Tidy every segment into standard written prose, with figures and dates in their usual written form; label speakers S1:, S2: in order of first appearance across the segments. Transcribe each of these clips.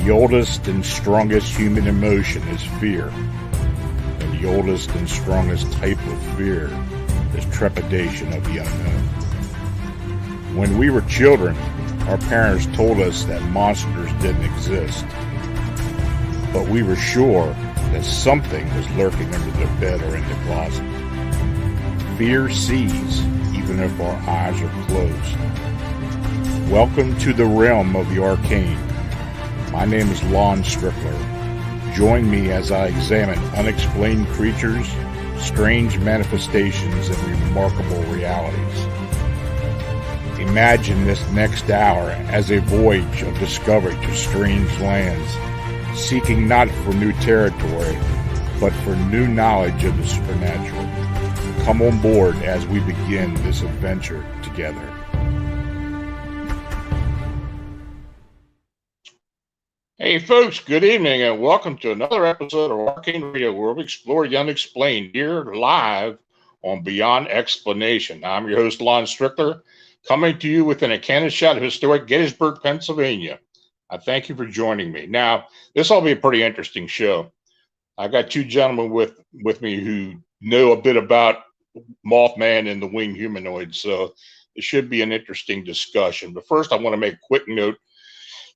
S1: The oldest and strongest human emotion is fear, and the oldest and strongest type of fear is trepidation of the unknown. When we were children, our parents told us that monsters didn't exist, but we were sure that something was lurking under the bed or in the closet. Fear sees even if our eyes are closed. Welcome to the realm of the arcane. My name is Lon Strickler. Join me as I examine unexplained creatures, strange manifestations, and remarkable realities. Imagine this next hour as a voyage of discovery to strange lands, seeking not for new territory, but for new knowledge of the supernatural. Come on board as we begin this adventure together. Hey folks, good evening and welcome to another episode of Arcane Radio, where we explore the unexplained here live on Beyond Explanation. I'm your host, Lon Strickler, coming to you within a cannon shot of historic Gettysburg, Pennsylvania. I thank you for joining me. Now, this will be a pretty interesting show. I've got two gentlemen with me who know a bit about Mothman and the winged humanoids, so it should be an interesting discussion. But first, I want to make a quick note.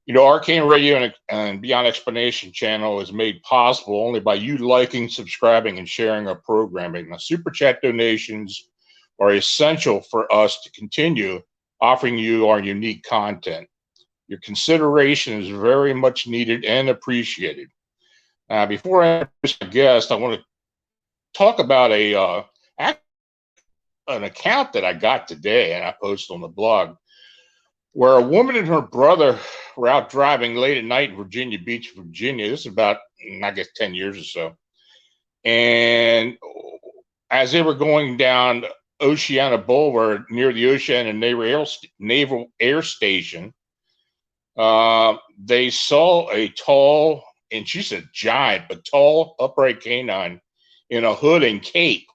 S1: You know, Arcane Radio and Beyond Explanation channel is made possible only by you liking, subscribing, and sharing our programming. Now, Super Chat donations are essential for us to continue offering you our unique content. Your consideration is very much needed and appreciated. Now, before I introduce my guest, I want to talk about an account that I got today and I posted on the blog, where a woman and her brother were out driving late at night in Virginia Beach, Virginia. This is about, I guess, 10 years or so. And as they were going down Oceana Boulevard near the Oceana Naval Air Station, they saw a tall, and she said giant, but tall, upright canine in a hood and cape,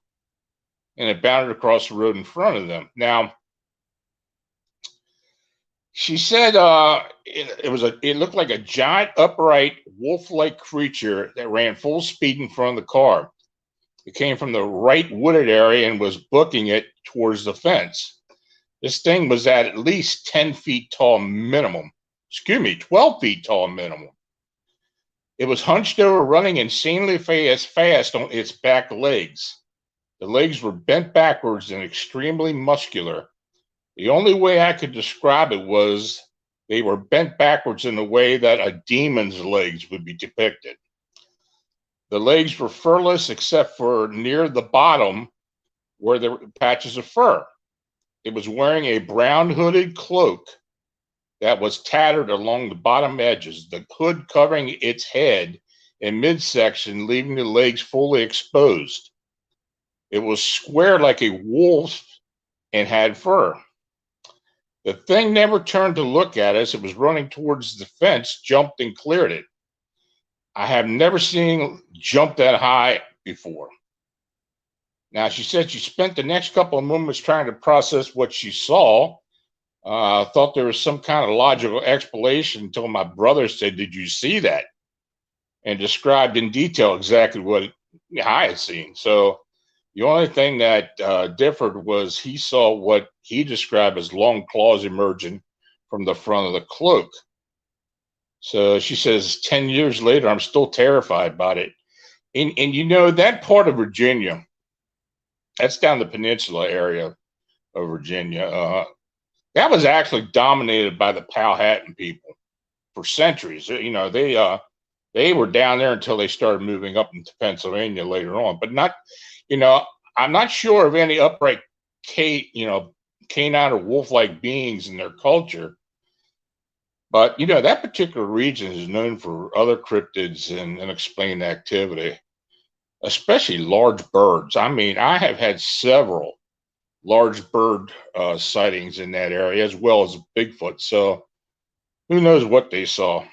S1: and it bounded across the road in front of them. Now, she said it looked like a giant, upright, wolf-like creature that ran full speed in front of the car. It came from the right wooded area and was booking it towards the fence. This thing was at least 10 feet tall minimum. 12 feet tall minimum. It was hunched over, running insanely fast on its back legs. The legs were bent backwards and extremely muscular. The only way I could describe it was they were bent backwards in the way that a demon's legs would be depicted. The legs were furless except for near the bottom where there were patches of fur. It was wearing a brown hooded cloak that was tattered along the bottom edges, the hood covering its head and midsection, leaving the legs fully exposed. It was square like a wolf and had fur. The thing never turned to look at us. It was running towards the fence, jumped and cleared it. I have never seen jump that high before. Now, she said she spent the next couple of moments trying to process what she saw. Thought there was some kind of logical explanation until my brother said, "Did you see that?" and described in detail exactly what I had seen. So the only thing that differed was he saw what he described as long claws emerging from the front of the cloak. So she says, 10 years later, I'm still terrified about it. And you know, that part of Virginia, that's down the peninsula area of Virginia, that was actually dominated by the Powhatan people for centuries. You know, they were down there until they started moving up into Pennsylvania later on, but not, you know, I'm not sure of any upright canine or wolf-like beings in their culture. But, you know, that particular region is known for other cryptids and unexplained activity, especially large birds. I mean, I have had several large bird sightings in that area, as well as Bigfoot. So who knows what they saw.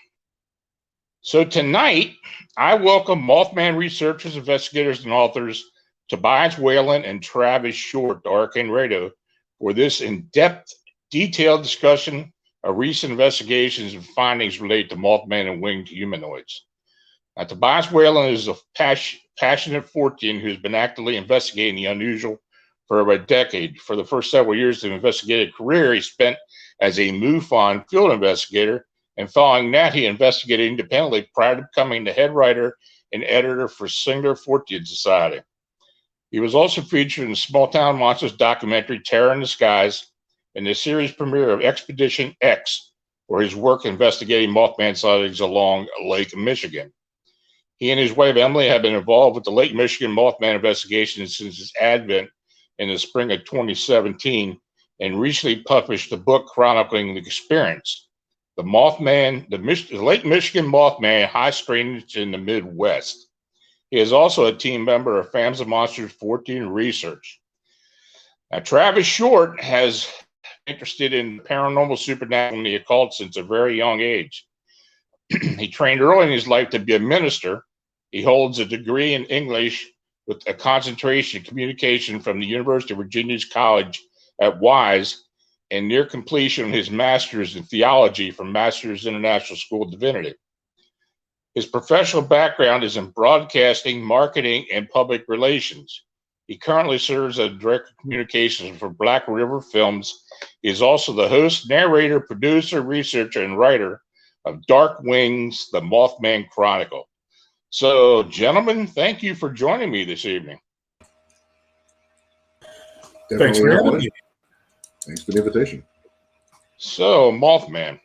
S1: So tonight, I welcome Mothman researchers, investigators, and authors Tobias Whalen and Travis Short to Arcane Radio for this in-depth, detailed discussion recent investigations and findings related to Mothman and winged humanoids. Now, Tobias Whalen is a passionate Fortean who's been actively investigating the unusual for over a decade. For the first several years of his investigative career, he spent as a MUFON field investigator, and following that, he investigated independently prior to becoming the head writer and editor for Singular Fortean Society. He was also featured in the Small Town Monsters documentary Terror in the Skies and the series premiere of Expedition X, for his work investigating Mothman sightings along Lake Michigan. He and his wife Emily have been involved with the Lake Michigan Mothman investigation since its advent in the spring of 2017, and recently published a book chronicling the experience. The Lake Michigan Mothman high strange in the Midwest. He is also a team member of Fams of Monsters 14 Research. Now, Travis Short has been interested in paranormal, supernatural, and the occult since a very young age. He trained early in his life to be a minister. He holds a degree in English with a concentration in communication from the University of Virginia's College at Wise, and near completion his master's in theology from Masters International School of Divinity. His professional background is in broadcasting, marketing, and public relations. He currently serves as director of communications for Black River Films. He is also the host, narrator, producer, researcher, and writer of Dark Wings, the Mothman Chronicle. So, gentlemen, thank you for joining me this evening.
S2: Thanks for having me. Thanks for the invitation.
S1: So, Mothman,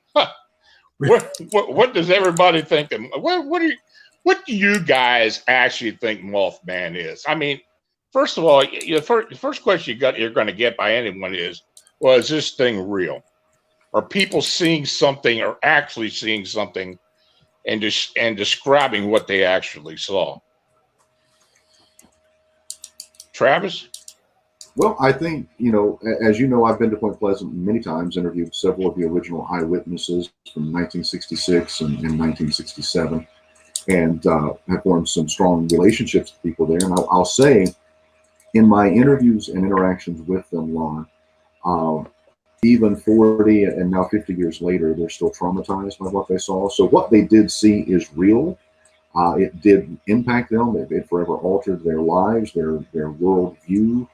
S1: what does everybody think? What do you guys actually think Mothman is? I mean, first of all, the first question you're going to get by anyone is, well, is this thing real? Are people seeing something or actually seeing something and describing what they actually saw? Travis?
S2: Well, I think, as you know, I've been to Point Pleasant many times, interviewed several of the original eyewitnesses from 1966 and 1967, and have formed some strong relationships with people there. And I'll say, in my interviews and interactions with them, Lon, even 40 and now 50 years later, they're still traumatized by what they saw. So what they did see is real. It did impact them. It forever altered their lives, their worldview.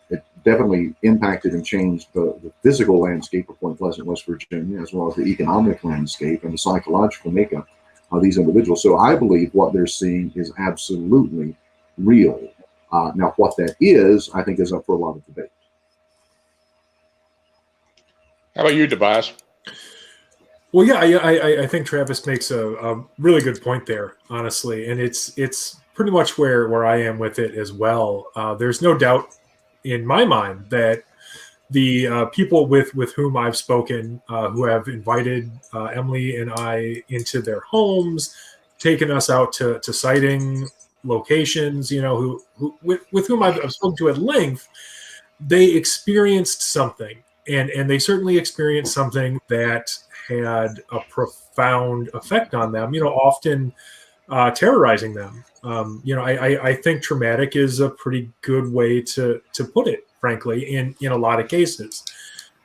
S2: It definitely impacted and changed the physical landscape of Point Pleasant, West Virginia, as well as the economic landscape and the psychological makeup of these individuals. So I believe what they're seeing is absolutely real. Now, what that is, I think, is up for a lot of debate.
S1: How about you, Tobias?
S3: Well, yeah, I think Travis makes a really good point there, honestly, and it's pretty much where I am with it as well. There's no doubt in my mind that the people with whom I've spoken, who have invited Emily and I into their homes, taken us out to sighting locations, who with whom I've spoken to at length, they experienced something, and they certainly experienced something that had a profound effect on them, often terrorizing them. I think traumatic is a pretty good way to put it, frankly, in a lot of cases.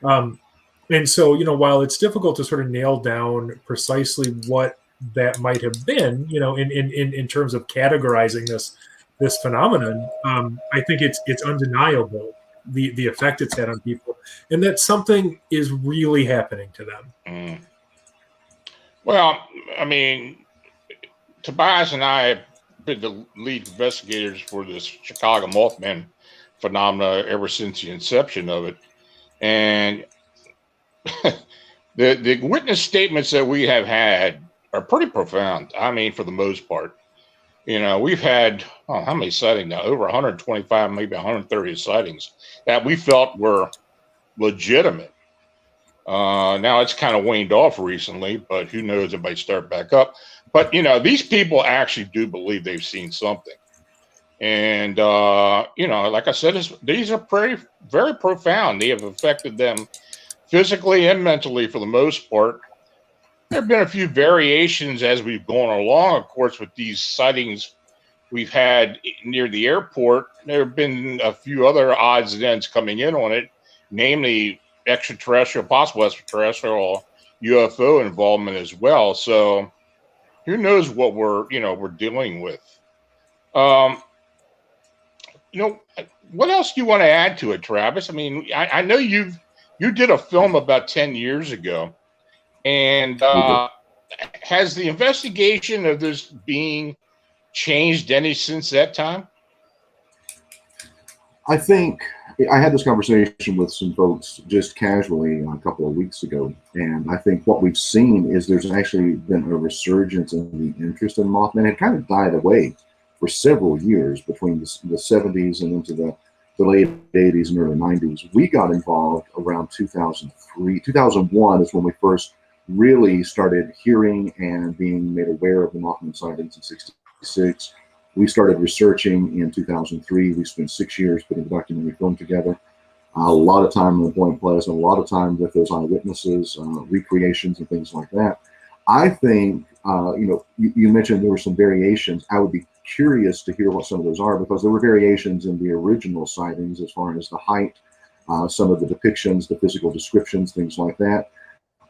S3: And so, while it's difficult to sort of nail down precisely what that might have been, in terms of categorizing this phenomenon, I think it's undeniable the effect it's had on people, and that something is really happening to them.
S1: Mm. Well, I mean, Tobias and I have been the lead investigators for this Chicago Mothman phenomena ever since the inception of it. And the witness statements that we have had are pretty profound. I mean, for the most part. We've had, how many sightings now? Over 125, maybe 130 sightings that we felt were legitimate. Now it's kind of waned off recently, but who knows, it might start back up. But, these people actually do believe they've seen something. And, like I said, these are very profound. They have affected them physically and mentally for the most part. There have been a few variations as we've gone along, of course, with these sightings we've had near the airport. There have been a few other odds and ends coming in on it, namely extraterrestrial, possible extraterrestrial UFO involvement as well. So who knows what we're dealing with. Um, what else do you want to add to it, Travis? I mean, I know you did a film about 10 years ago, and has the investigation of this being changed any since that time?
S2: I think I had this conversation with some folks just casually a couple of weeks ago, and I think what we've seen is there's actually been a resurgence in the interest in Mothman. It kind of died away for several years between the 70s and into the late 80s and early 90s. We got involved around 2003. 2001 is when we first really started hearing and being made aware of the Mothman sightings in 66. We started researching in 2003. We spent 6 years putting the documentary film together. A lot of time in Point Pleasant, a lot of time with those eyewitnesses, recreations and things like that. I think, you mentioned there were some variations. I would be curious to hear what some of those are, because there were variations in the original sightings as far as the height, some of the depictions, the physical descriptions, things like that.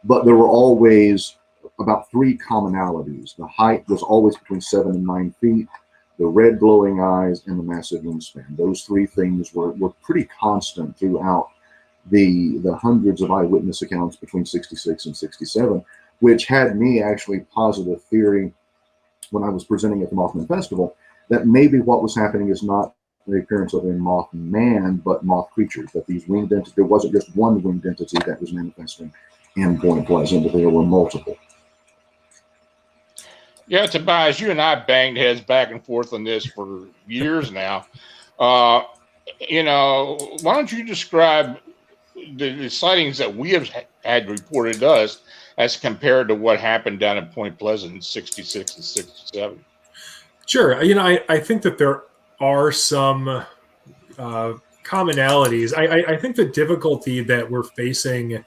S2: But there were always about 3 commonalities. The height was always between 7 and 9 feet. The red glowing eyes and the massive wingspan. Those 3 things were pretty constant throughout the hundreds of eyewitness accounts between 66 and 67, which had me actually posit a theory when I was presenting at the Mothman Festival, that maybe what was happening is not the appearance of a Mothman, but moth creatures, that these winged entities, there wasn't just one winged entity that was manifesting in Point Pleasant, but there were multiple.
S1: Yeah, Tobias, you and I banged heads back and forth on this for years now. Why don't you describe the sightings that we have had reported to us as compared to what happened down at Point Pleasant in 66 and 67?
S3: Sure. I think that there are some commonalities. I think the difficulty that we're facing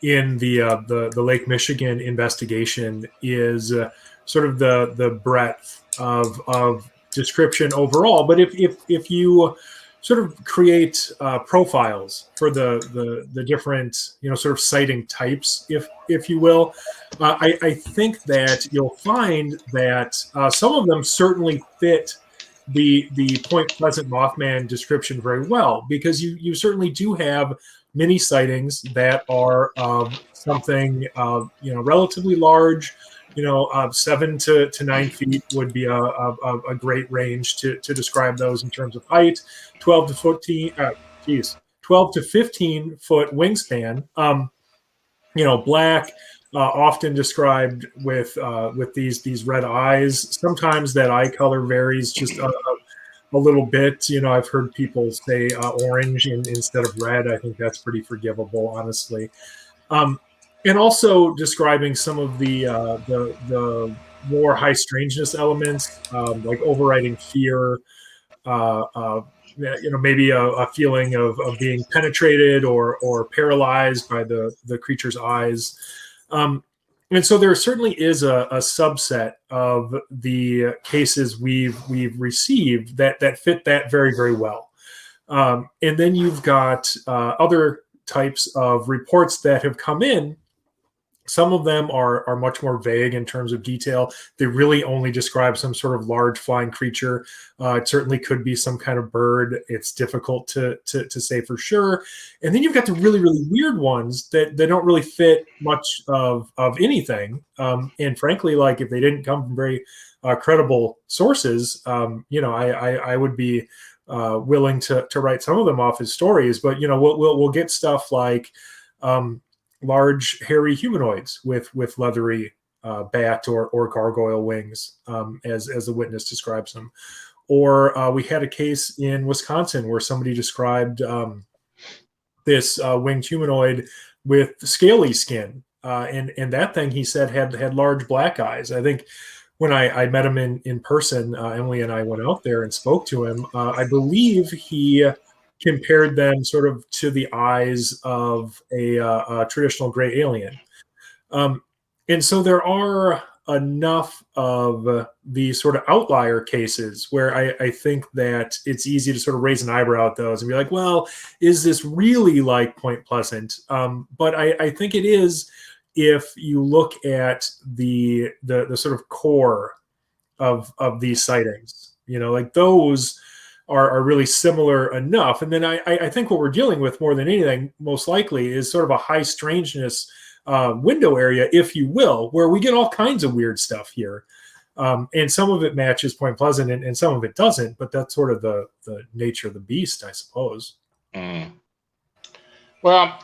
S3: in the Lake Michigan investigation is sort of the breadth of description overall. But if you sort of create profiles for the different sort of sighting types, if you will, I think that you'll find that some of them certainly fit the Point Pleasant Mothman description very well, because you certainly do have many sightings that are something relatively large. 7 to 9 feet would be a great range to describe those in terms of height. 12 to 15 foot wingspan. Black, often described with these red eyes. Sometimes that eye color varies just a little bit. I've heard people say orange instead of red. I think that's pretty forgivable, honestly. And also describing some of the more high strangeness elements, like overriding fear, maybe a feeling of being penetrated or paralyzed by the creature's eyes. And so there certainly is a subset of the cases we've received that fit that very, very well. And then you've got other types of reports that have come in. Some of them are much more vague in terms of detail. They really only describe some sort of large flying creature. It certainly could be some kind of bird. It's difficult to say for sure. And then you've got the really, really weird ones that they don't really fit much of anything. And frankly, like if they didn't come from very credible sources, I would be willing to write some of them off as stories. But we'll get stuff like large hairy humanoids with leathery bat or gargoyle wings, as the witness describes them. Or we had a case in Wisconsin where somebody described this winged humanoid with scaly skin, and that thing, he said, had large black eyes. I think when I met him in person, Emily and I went out there and spoke to him. I believe he compared them sort of to the eyes of a traditional gray alien. And so there are enough of the sort of outlier cases where I think that it's easy to sort of raise an eyebrow at those and be like, well, is this really like Point Pleasant? But I think it is if you look at the sort of core of these sightings. Like those are really similar enough. And then I think what we're dealing with more than anything, most likely, is sort of a high strangeness window area, if you will, where we get all kinds of weird stuff here. And some of it matches Point Pleasant and some of it doesn't, but that's sort of the nature of the beast, I suppose.
S1: Mm. Well,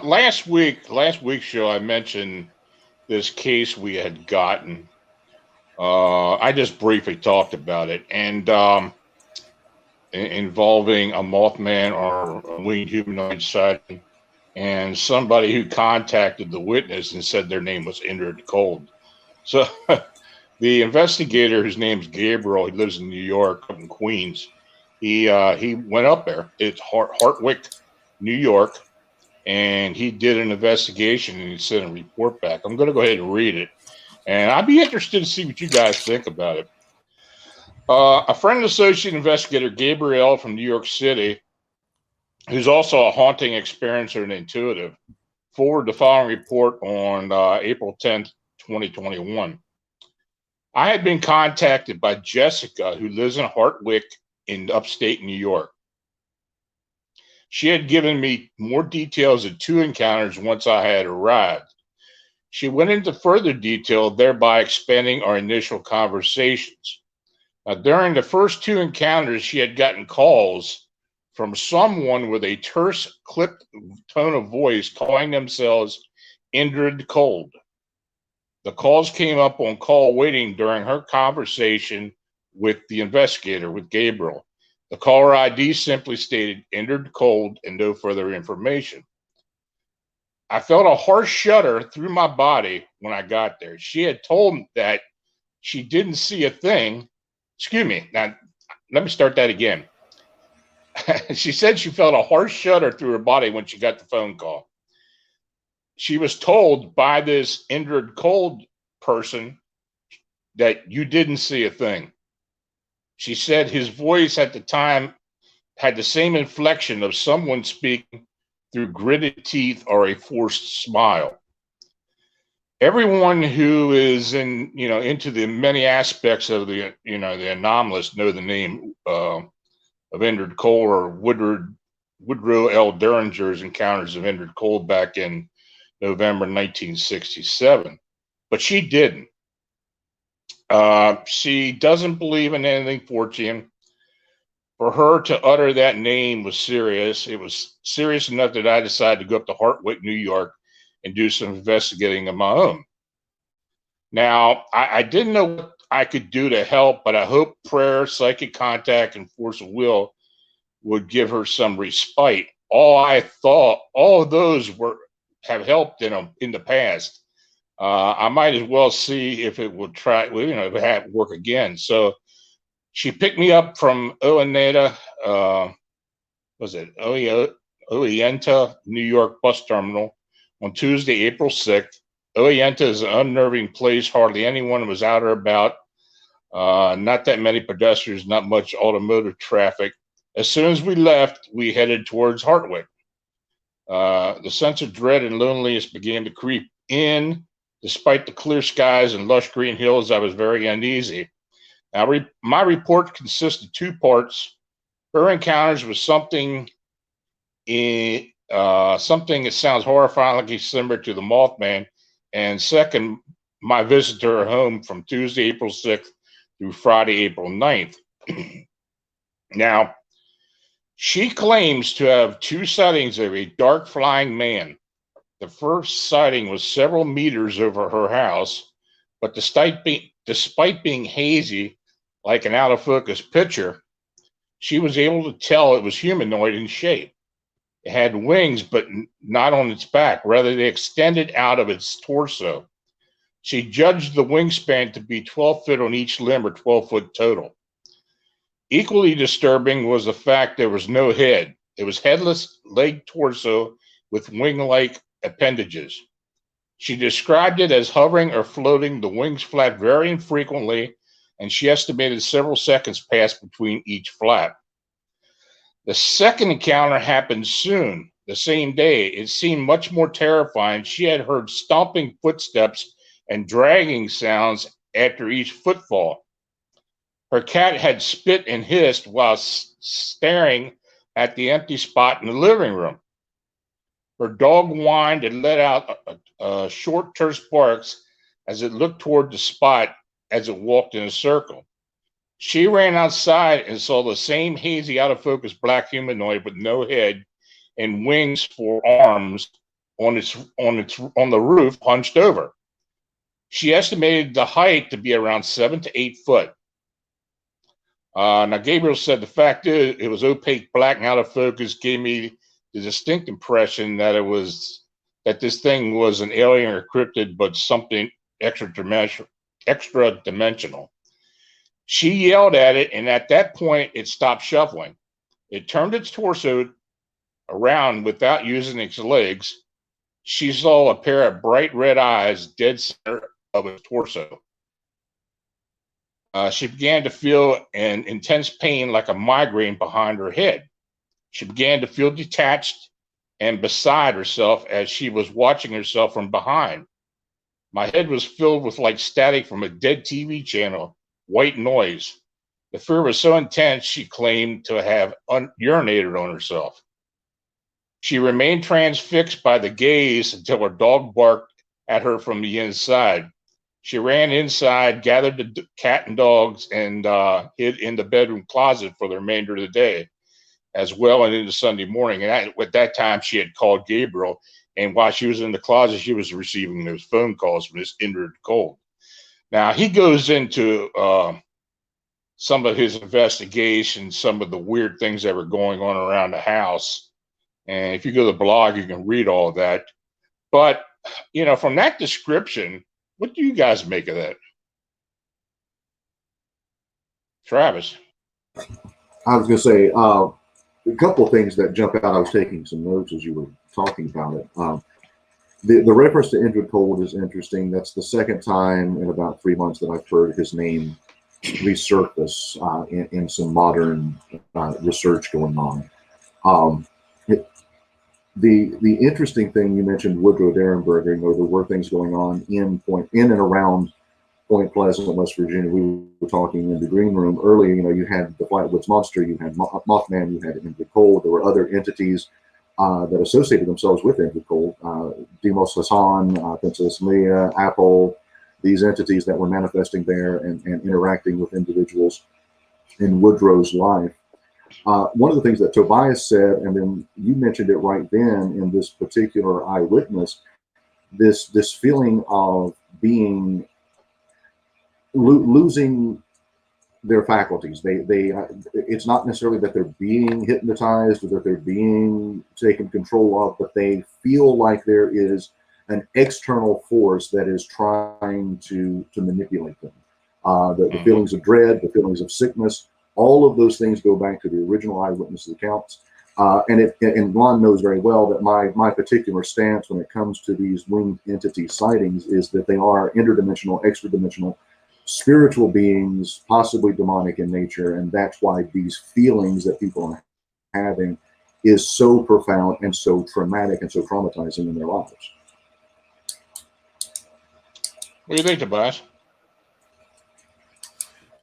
S1: last week's show, I mentioned this case we had gotten. I just briefly talked about it, and involving a Mothman or a winged humanoid sighting, and somebody who contacted the witness and said their name was Indrid Cold. So the investigator, whose name's Gabriel, he lives in New York, up in Queens. He went up there. It's Hartwick, New York, and he did an investigation and he sent a report back. I'm going to go ahead and read it, and I'd be interested to see what you guys think about it. A friend and associate investigator, Gabriel from New York City, who's also a haunting experiencer and intuitive, forwarded the following report on April 10th, 2021. I had been contacted by Jessica, who lives in Hartwick in upstate New York. She had given me more details of 2 encounters once I had arrived. She went into further detail, thereby expanding our initial conversations. During the first 2 encounters, she had gotten calls from someone with a terse, clipped tone of voice calling themselves Indrid Cold. The calls came up on call waiting during her conversation with the investigator, with Gabriel. The caller ID simply stated Indrid Cold and no further information. I felt a harsh shudder through my body when I got there. She had told me that she didn't see a thing. Excuse me. Now, let me start that again. She said she felt a harsh shudder through her body when she got the phone call. She was told by this Indrid Cold person that you didn't see a thing. She said his voice at the time had the same inflection of someone speaking through gritted teeth or a forced smile. Everyone who is into the many aspects of the anomalous know the name of Indrid Cold, or Woodrow L. Deringer's encounters of Indrid Cold back in November 1967. But she didn't. She doesn't believe in anything fortune. For her to utter that name was serious. It was serious enough that I decided to go up to Hartwick, New York, and do some investigating of my own. Now, I didn't know what I could do to help, but I hope prayer, psychic contact, and force of will would give her some respite. All of those have helped in the past. I might as well see if it would if it had work again. So she picked me up from Oneida, Oneida, New York bus terminal on Tuesday, April 6th. Oneida is an unnerving place. Hardly anyone was out or about. Not that many pedestrians, not much automotive traffic. As soon as we left, we headed towards Hartwick. The sense of dread and loneliness began to creep in. Despite the clear skies and lush green hills, I was very uneasy. Now, my report consists of 2 parts. Her encounters with something that sounds horrifyingly similar to the Mothman, and second, my visit to her home from Tuesday, April 6th through Friday, April 9th. Now, she claims to have 2 sightings of a dark flying man. The first sighting was several meters over her house, but despite being hazy, like an out-of-focus picture, she was able to tell it was humanoid in shape. It had wings, but not on its back. Rather, they extended out of its torso. She judged the wingspan to be 12 foot on each limb, or 12 foot total. Equally disturbing was the fact there was no head. It was headless, leg torso with wing-like appendages. She described it as hovering or floating, the wings flap very infrequently, and she estimated several seconds passed between each flap. The second encounter happened soon, the same day. It seemed much more terrifying. She had heard stomping footsteps and dragging sounds after each footfall. Her cat had spit and hissed while staring at the empty spot in the living room. Her dog whined and let out short, terse barks as it looked toward the spot as it walked in a circle. She ran outside and saw the same hazy, out of focus black humanoid with no head and wings for arms on the roof, hunched over. She estimated the height to be around 7 to 8 foot. Now, Gabriel said the fact is it was opaque, black, and out of focus gave me the distinct impression that this thing was an alien or cryptid, but something extra dimensional. She yelled at it, and at that point, it stopped shuffling. It turned its torso around without using its legs. She saw a pair of bright red eyes dead center of its torso. She began to feel an intense pain like a migraine behind her head. She began to feel detached and beside herself as she was watching herself from behind. My head was filled with like static from a dead TV channel, white noise. The fear was so intense, she claimed to have urinated on herself. She remained transfixed by the gaze until her dog barked at her from the inside. She ran inside, gathered the cat and dogs, and hid in the bedroom closet for the remainder of the day, as well and into Sunday morning. And at that time, she had called Gabriel, and while she was in the closet, she was receiving those phone calls from this Indrid Cold. Now, he goes into some of his investigation, some of the weird things that were going on around the house. And if you go to the blog, you can read all of that. But, from that description, what do you guys make of that? Travis?
S2: I was going to say a couple of things that jump out. I was taking some notes as you were talking about it. The reference to Indrid Cold is interesting. That's the second time in about 3 months that I've heard his name resurface in some modern research going on. The interesting thing you mentioned, Woodrow Derenberger, there were things going on in and around Point Pleasant, West Virginia. We were talking in the green room earlier. You had the Flatwoods Monster, you had Mothman, you had Indrid Cold. There were other entities that associated themselves with Indrid Cold. Demos Hassan, Princess Leia, Apple, these entities that were manifesting there and interacting with individuals in Woodrow's life. One of the things that Tobias said, and then you mentioned it right then in this particular eyewitness, this feeling of being losing their faculties. It's not necessarily that they're being hypnotized or that they're being taken control of, but they feel like there is an external force that is trying to manipulate them. The feelings of dread, the feelings of sickness, all of those things go back to the original eyewitness accounts. And Ron knows very well that my particular stance when it comes to these winged entity sightings is that they are interdimensional, extra-dimensional, spiritual beings, possibly demonic in nature, and that's why these feelings that people are having is so profound and so traumatic and so traumatizing in their lives.
S1: What do you think, Tobias?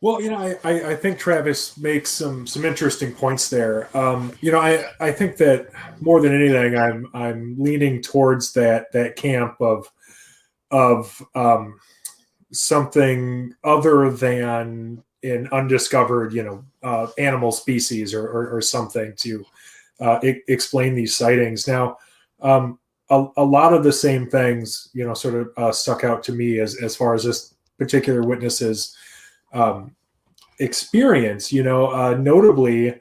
S3: Well, I think Travis makes some interesting points there. I think that more than anything, I'm leaning towards that camp of something other than an undiscovered, animal species or something to explain these sightings. Now, a lot of the same things, sort of stuck out to me as far as this particular witness's experience. Notably,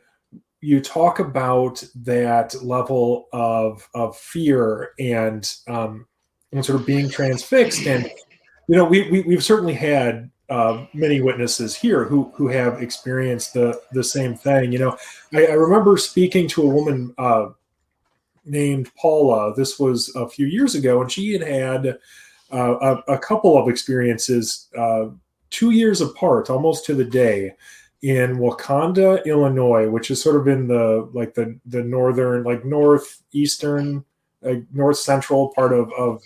S3: you talk about that level of fear and sort of being transfixed, and we've certainly had many witnesses here who have experienced the same thing. I remember speaking to a woman named Paula. This was a few years ago, and she had a couple of experiences 2 years apart, almost to the day, in Wakanda, Illinois, which is sort of in the northern, like northeastern, north central part of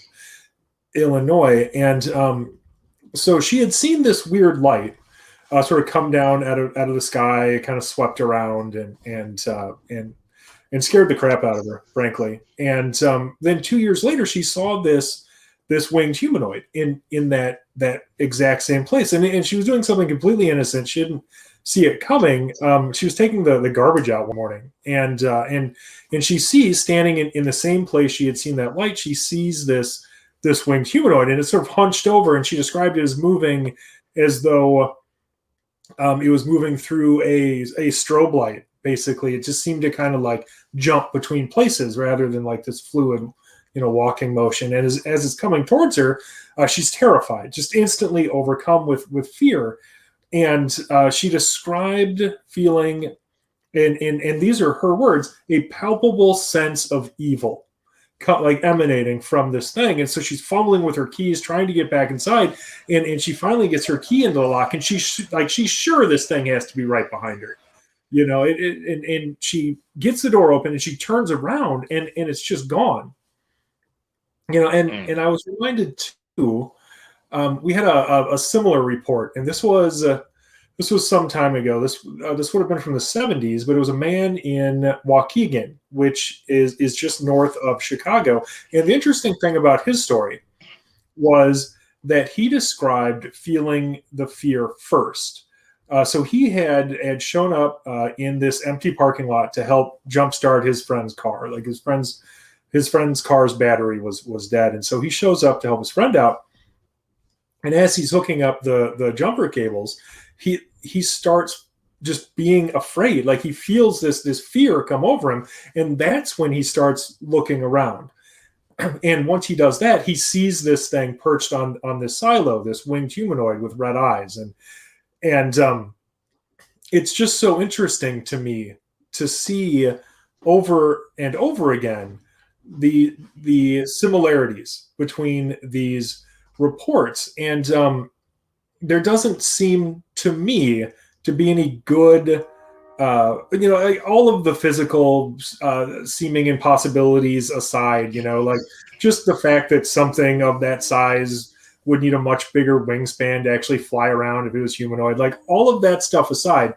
S3: Illinois. And so she had seen this weird light sort of come down out of the sky, kind of swept around and scared the crap out of her, frankly. And then 2 years later, she saw this winged humanoid in that exact same place, and she was doing something completely innocent. She didn't see it coming. She was taking the garbage out one morning, and she sees, standing in the same place she had seen that light, she sees this winged humanoid, and it's sort of hunched over, and she described it as moving as though it was moving through a strobe light. Basically, it just seemed to kind of like jump between places rather than like this fluid, walking motion. And as it's coming towards her, she's terrified, just instantly overcome with fear. And she described feeling, and these are her words, a palpable sense of evil, like emanating from this thing. And so she's fumbling with her keys, trying to get back inside, and she finally gets her key into the lock, and she's sure this thing has to be right behind her, and she gets the door open, and she turns around, and it's just gone. And I was reminded too, we had a similar report, and this was some time ago. This would have been from the 70s, but it was a man in Waukegan, which is just north of Chicago. And the interesting thing about his story was that he described feeling the fear first. So he had shown up in this empty parking lot to help jumpstart his friend's car. Like his friend's car's battery was dead, and so he shows up to help his friend out. And as he's hooking up the jumper cables, he starts just being afraid. Like he feels this fear come over him, and that's when he starts looking around. And once he does that, he sees this thing perched on this silo, this winged humanoid with red eyes, and it's just so interesting to me to see over and over again the similarities between these reports. And there doesn't seem to me to be any good, like all of the physical seeming impossibilities aside, like just the fact that something of that size would need a much bigger wingspan to actually fly around if it was humanoid, like all of that stuff aside,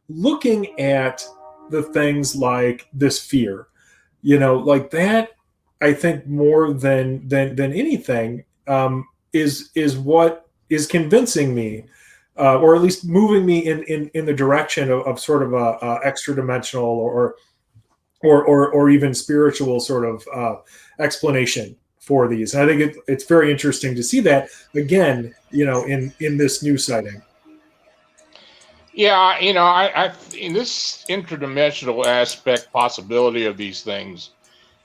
S3: looking at the things like this fear, like that, I think more than anything is what is convincing me, or at least moving me in the direction of sort of a extra dimensional or even spiritual sort of explanation for these. And I think it's very interesting to see that again, in this new sighting.
S1: Yeah, I in this interdimensional aspect possibility of these things,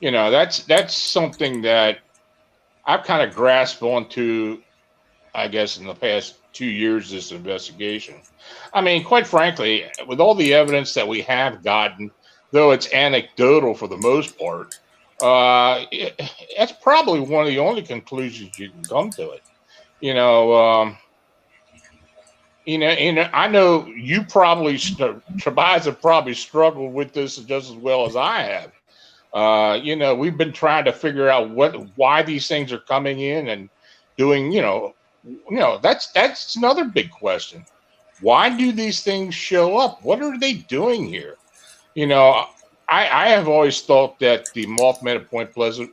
S1: that's something that I've kind of grasped onto, I guess, in the past 2 years, this investigation. I mean, quite frankly, with all the evidence that we have gotten, though it's anecdotal for the most part, that's probably one of the only conclusions you can come to it. I know you probably, Tobias, have probably struggled with this just as well as I have. We've been trying to figure out why these things are coming in and doing, that's another big question. Why do these things show up? What are they doing here? I have always thought that the Mothman at Point Pleasant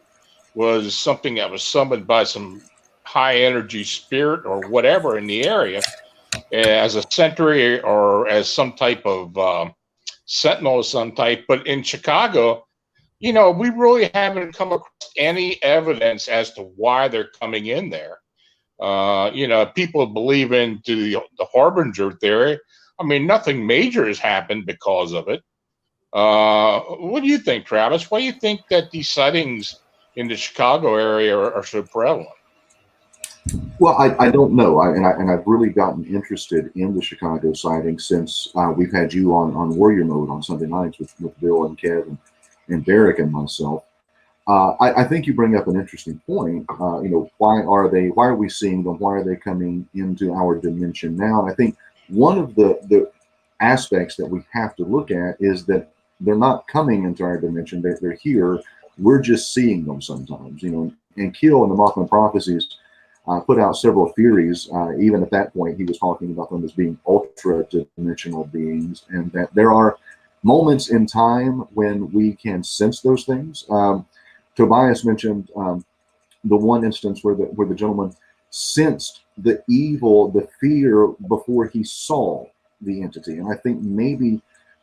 S1: was something that was summoned by some high energy spirit or whatever in the area, as a sentry or as some type of sentinel of some type. But in Chicago, we really haven't come across any evidence as to why they're coming in there. People believe into the harbinger theory. I mean, nothing major has happened because of it. What do you think, Travis? Why do you think that these sightings in the Chicago area are so prevalent?
S2: Well, I don't know. I've really gotten interested in the Chicago sighting since we've had you on Warrior Mode on Sunday nights with Bill and Kev and Derek and myself. I think you bring up an interesting point. Why are we seeing them? Why are they coming into our dimension now? And I think one of the aspects that we have to look at is that they're not coming into our dimension. They're here. We're just seeing them sometimes. And Keel in the Mothman Prophecies put out several theories. Even at that point, he was talking about them as being ultra-dimensional beings, and that there are moments in time when we can sense those things. Tobias mentioned the one instance where the gentleman sensed the evil, the fear before he saw the entity. And I think maybe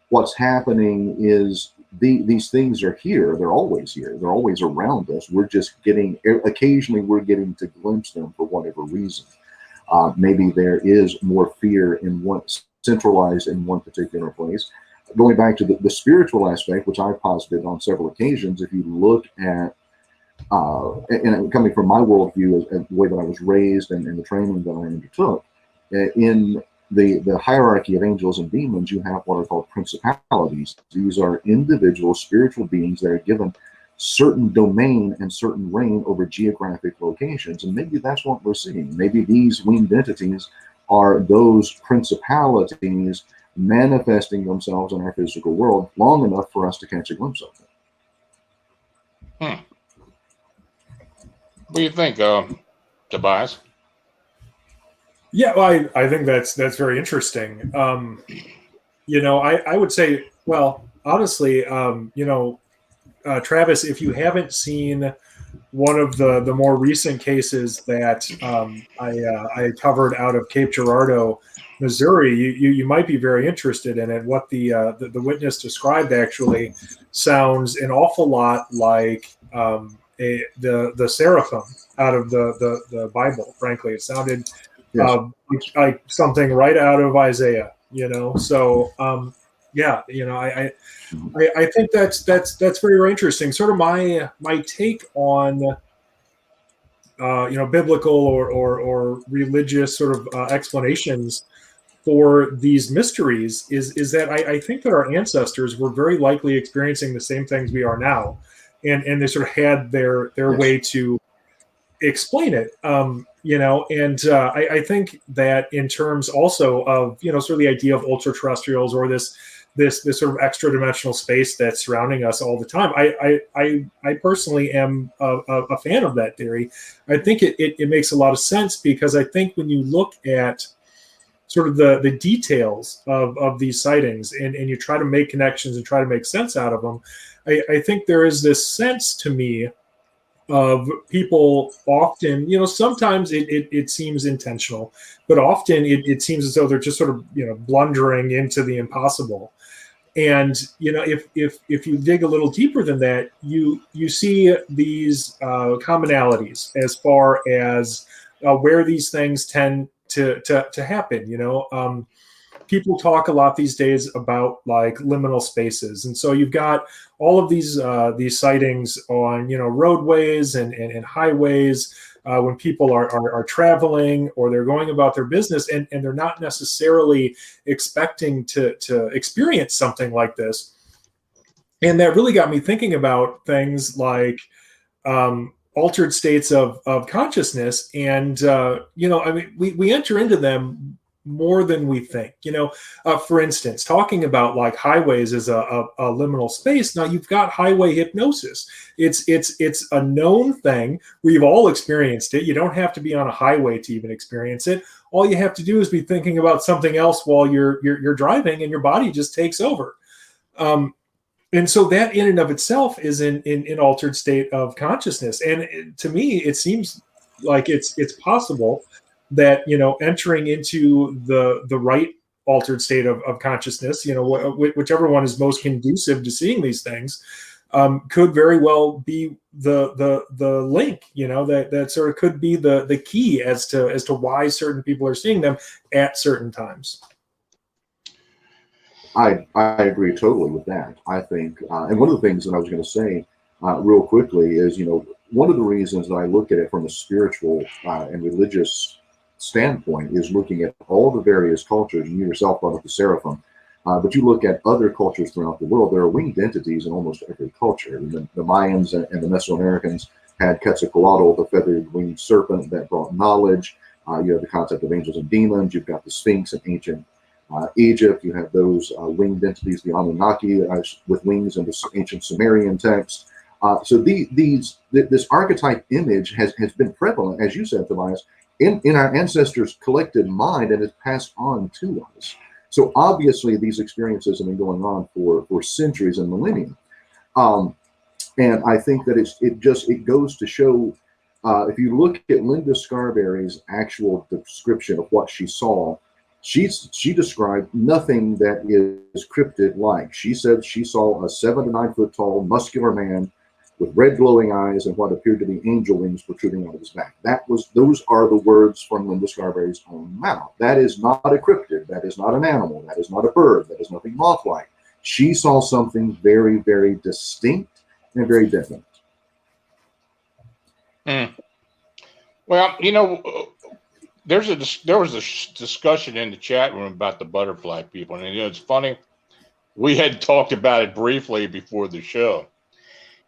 S2: what's happening is these things are here. They're always here. They're always around us. We're just occasionally we're getting to glimpse them for whatever reason. Maybe there is more fear centralized in one particular place. Going back to the spiritual aspect, which I've posited on several occasions, if you look at, and coming from my worldview, the way that I was raised and the training that I undertook, in the hierarchy of angels and demons, you have what are called principalities. These are individual spiritual beings that are given certain domain and certain reign over geographic locations. And maybe that's what we're seeing. Maybe these winged entities are those principalities manifesting themselves in our physical world long enough for us to catch a glimpse of them.
S1: What do you think, Tobias?
S3: Yeah, well, I think that's very interesting. I would say, well, honestly, Travis, if you haven't seen one of the more recent cases that I covered out of Cape Girardeau, Missouri, you might be very interested in it. What the witness described actually sounds an awful lot like the seraphim out of the Bible. Frankly, it sounded like something right out of Isaiah. So I think that's very, very interesting. Sort of my take on biblical or religious sort of explanations for these mysteries is that I think that our ancestors were very likely experiencing the same things we are now, and they sort of had their way to explain it. I think that in terms also of sort of the idea of ultra terrestrials or this sort of extra dimensional space that's surrounding us all the time. I personally am a fan of that theory. I think it makes a lot of sense, because I think when you look at sort of the details of these sightings and you try to make connections and try to make sense out of them, I think there is this sense to me of people often, sometimes it seems intentional, but often it seems as though they're just sort of, blundering into the impossible. And, if you dig a little deeper than that, you see these commonalities as far as where these things tend to happen. People talk a lot these days about like liminal spaces, and so you've got all of these sightings on roadways and highways when people are traveling or they're going about their business, and they're not necessarily expecting to experience something like this. And that really got me thinking about things like altered states of consciousness, and we enter into them more than we think. For instance, talking about like highways as a liminal space. Now you've got highway hypnosis. It's a known thing. We've all experienced it. You don't have to be on a highway to even experience it. All you have to do is be thinking about something else while you're driving, and your body just takes over. And so that in and of itself is an altered state of consciousness. And to me, it seems like it's possible that entering into the right altered state of consciousness, whichever one is most conducive to seeing these things, could very well be the link. That sort of could be the key as to why certain people are seeing them at certain times.
S2: I agree totally with that. I think, and one of the things that I was going to say real quickly is, one of the reasons that I look at it from a spiritual and religious standpoint is looking at all the various cultures, and you yourself brought up the seraphim. But you look at other cultures throughout the world, there are winged entities in almost every culture. The Mayans and the Mesoamericans had Quetzalcoatl, the feathered winged serpent that brought knowledge. You have the concept of angels and demons. You've got the Sphinx in ancient Egypt. You have those winged entities, the Anunnaki, with wings in the ancient Sumerian text. So this archetype image has been prevalent, as you said, Tobias, in our ancestors' collective mind, and is passed on to us. So obviously, these experiences have been going on for centuries and millennia. And I think that it goes to show, if you look at Linda Scarberry's actual description of what she saw, she described nothing that is cryptid-like. She said she saw a 7 to 9 foot tall, muscular man with red glowing eyes and what appeared to be angel wings protruding out of his back. Those are the words from Linda Scarberry's own mouth. That is not a cryptid. That is not an animal. That is not a bird. That is nothing moth-like. She saw something very, very distinct and very definite.
S1: Well, there was a discussion in the chat room about the butterfly people, and it's funny. We had talked about it briefly before the show.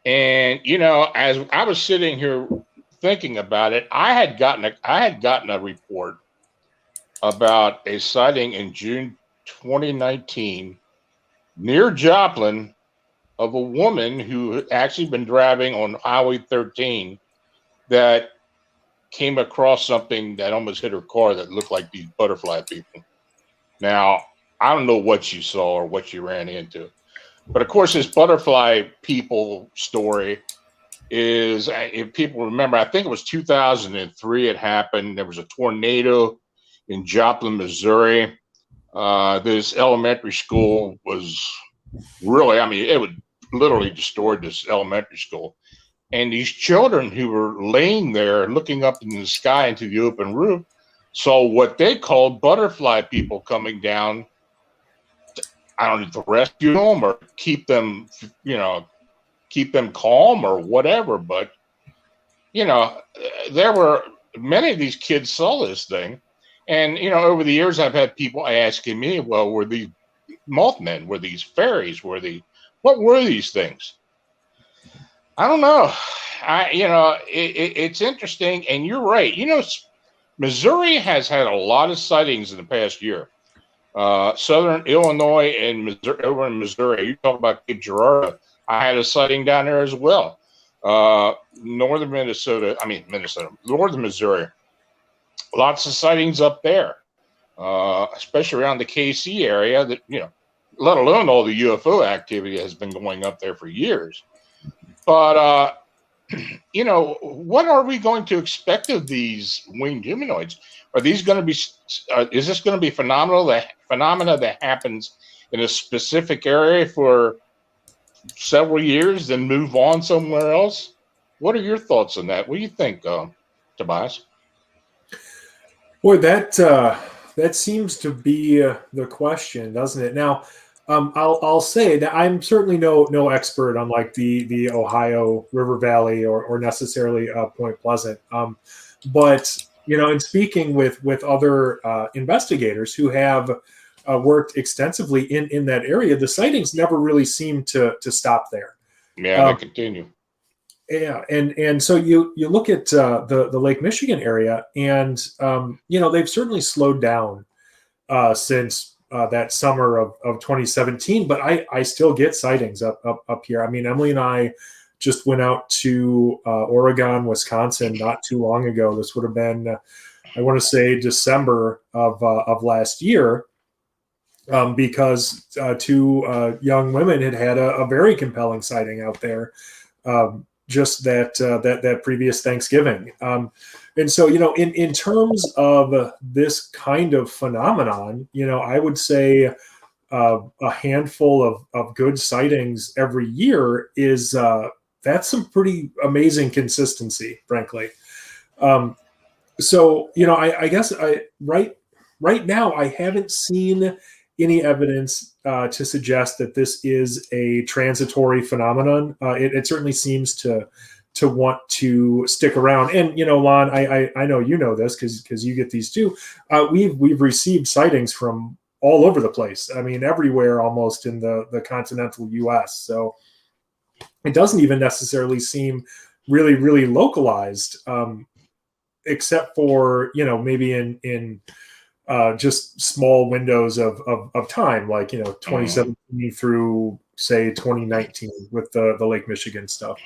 S1: And as I was sitting here thinking about it, I had gotten a report about a sighting in June 2019 near Joplin of a woman who had actually been driving on Highway 13 that came across something that almost hit her car that looked like these butterfly people. Now, I don't know what she saw or what she ran into. But of course, this butterfly people story is, if people remember, I think it was 2003 it happened. There was a tornado in Joplin, Missouri. This elementary school was really, it would literally destroyed this elementary school. And these children who were laying there looking up in the sky into the open roof saw what they called butterfly people coming down. I don't know, to rescue them or keep them calm or whatever. But, there were many of these kids saw this thing. And, over the years, I've had people asking me, well, were these Mothmen? Were these fairies? What were these things? I don't know. It's interesting. And you're right. Missouri has had a lot of sightings in the past year. Southern Illinois and Missouri, over in Missouri, you talk about Cape Girardeau. I had a sighting down there as well. Northern Missouri, lots of sightings up there, especially around the KC area. That let alone all the UFO activity has been going up there for years. But what are we going to expect of these winged humanoids? Are these going to be? Is this going to be phenomena that happens in a specific area for several years, then move on somewhere else? What are your thoughts on that? What do you think, Tobias?
S3: Boy, that seems to be the question, doesn't it? Now, I'll say that I'm certainly no expert on like the Ohio River Valley or necessarily Point Pleasant, but in speaking with other investigators who have worked extensively in that area, the sightings never really seem to stop there.
S1: Yeah, they continue.
S3: Yeah, and so you look at the Lake Michigan area, and they've certainly slowed down since that summer of 2017. But I still get sightings up here. Emily and I just went out to Oregon, Wisconsin not too long ago. This would have been, I want to say, December of last year, because two young women had a very compelling sighting out there. Just that previous Thanksgiving. And so, in terms of this kind of phenomenon, I would say a handful of good sightings every year is that's some pretty amazing consistency, frankly. So, I guess right now I haven't seen any evidence to suggest that this is a transitory phenomenon. It certainly seems to want to stick around. And Lon, I know you know this because you get these too. We've received sightings from all over the place. I mean, everywhere almost in the continental U.S. So it doesn't even necessarily seem really, really localized, except for, maybe in just small windows of time, like, 2017 through, say, 2019 with the Lake Michigan stuff.